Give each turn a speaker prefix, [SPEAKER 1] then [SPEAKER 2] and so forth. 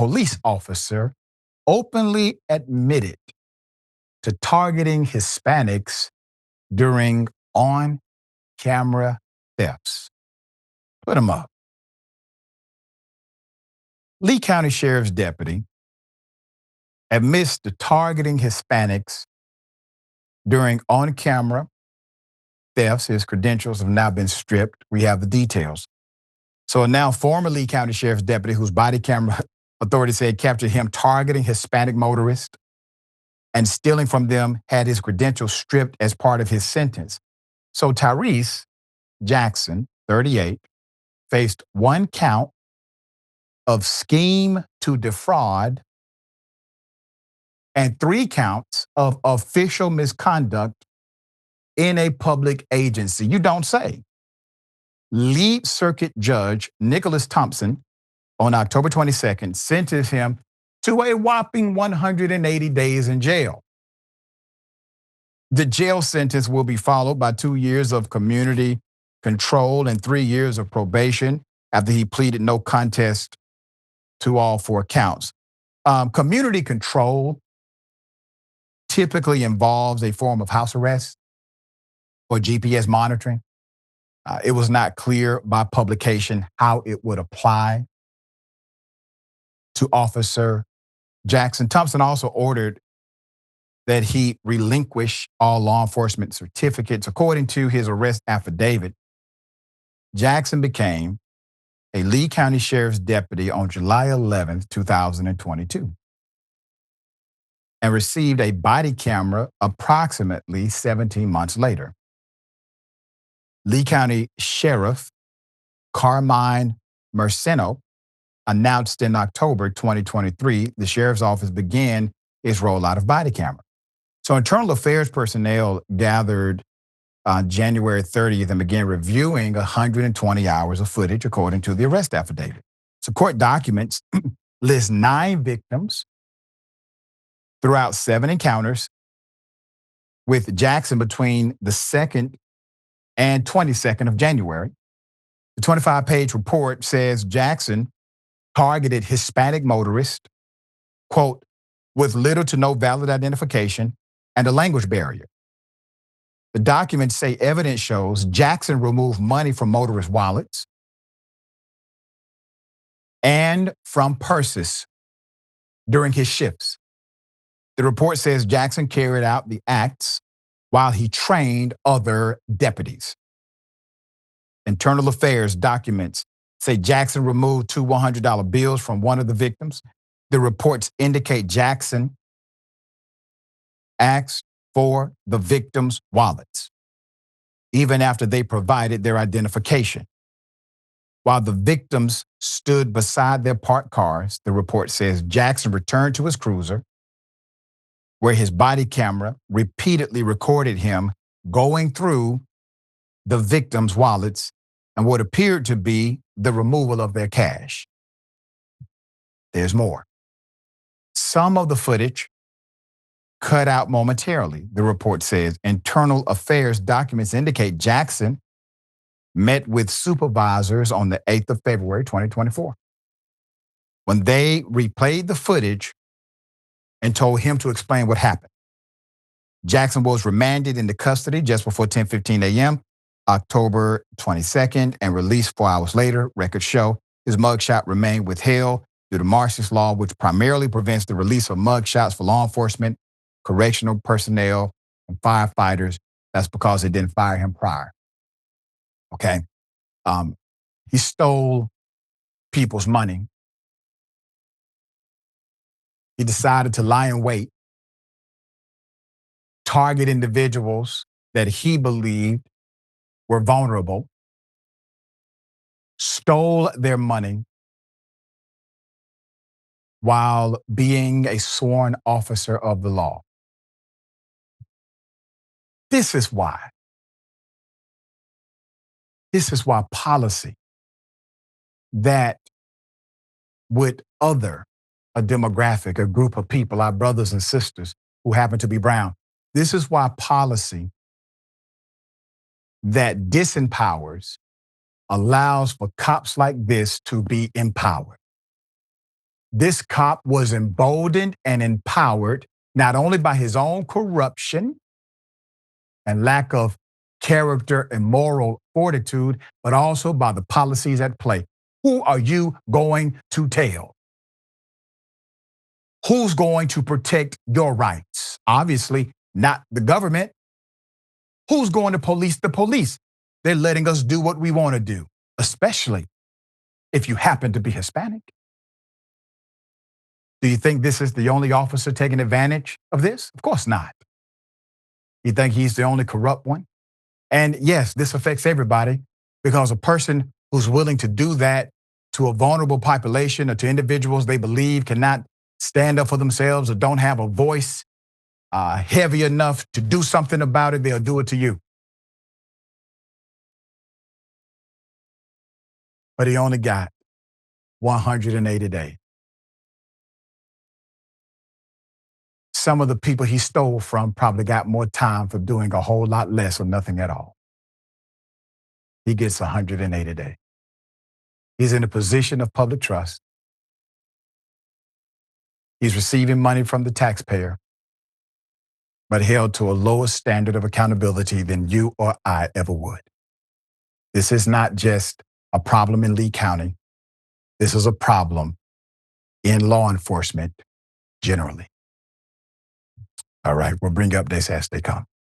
[SPEAKER 1] police officer openly admitted to targeting Hispanics during on-camera thefts. Put them up. Lee County Sheriff's deputy admits to targeting Hispanics during on-camera thefts. His credentials have now been stripped. We have the details. So now former Lee County Sheriff's deputy, whose body camera authorities said captured him targeting Hispanic motorists and stealing from them, had his credentials stripped as part of his sentence. So Tyrese Jackson, 38, faced one count of scheme to defraud and 3 counts of official misconduct in a public agency. You don't say. Lead Circuit Judge Nicholas Thompson on October 22nd sentenced him to a whopping 180 days in jail. The jail sentence will be followed by 2 years of community control and 3 years of probation after he pleaded no contest to all 4 counts. Community control typically involves a form of house arrest or GPS monitoring. It was not clear by publication how it would apply to Officer Jackson. Thompson also ordered that he relinquish all law enforcement certificates. According to his arrest affidavit, Jackson became a Lee County Sheriff's deputy on July 11th, 2022, and received a body camera approximately 17 months later. Lee County Sheriff Carmine Merceno announced in October 2023 the sheriff's office began its rollout of body camera. So internal affairs personnel gathered on January 30th and began reviewing 120 hours of footage according to the arrest affidavit. So court documents list 9 victims throughout 7 encounters with Jackson between the 2nd and 22nd of January. The 25-page report says Jackson targeted Hispanic motorists, quote, with little to no valid identification and a language barrier. The documents say evidence shows Jackson removed money from motorist wallets and from purses during his shifts. The report says Jackson carried out the acts while he trained other deputies. Internal affairs documents say Jackson removed 2 $100 bills from one of the victims. The reports indicate Jackson asked for the victims' wallets, even after they provided their identification. While the victims stood beside their parked cars, the report says Jackson returned to his cruiser, where his body camera repeatedly recorded him going through the victims' wallets and what appeared to be the removal of their cash. There's more. Some of the footage cut out momentarily, the report says. Internal affairs documents indicate Jackson met with supervisors on the 8th of February, 2024. When they replayed the footage and told him to explain what happened. Jackson was remanded into custody just before 10:15 a.m., October 22nd, and released 4 hours later. Records show his mugshot remained withheld due to Marxist law, which primarily prevents the release of mugshots for law enforcement, correctional personnel, and firefighters. That's because they didn't fire him prior. Okay. He stole people's money. He decided to lie in wait, target individuals that he believed were vulnerable, stole their money while being a sworn officer of the law. This is why policy that would other a demographic, a group of people, our brothers and sisters who happen to be brown. This is why policy that disempowers allows for cops like this to be empowered. This cop was emboldened and empowered not only by his own corruption and lack of character and moral fortitude, but also by the policies at play. Who are you going to tell? Who's going to protect your rights? Obviously, not the government. Who's going to police the police? They're letting us do what we want to do, especially if you happen to be Hispanic. Do you think this is the only officer taking advantage of this? Of course not. You think he's the only corrupt one? And yes, this affects everybody, because a person who's willing to do that to a vulnerable population or to individuals they believe cannot stand up for themselves or don't have a voice heavy enough to do something about it, they'll do it to you. But he only got 180 days. Some of the people he stole from probably got more time for doing a whole lot less or nothing at all. He gets 180 days. He's in a position of public trust. He's receiving money from the taxpayer, but held to a lower standard of accountability than you or I ever would. This is not just a problem in Lee County. This is a problem in law enforcement generally. All right, we'll bring you updates as they come.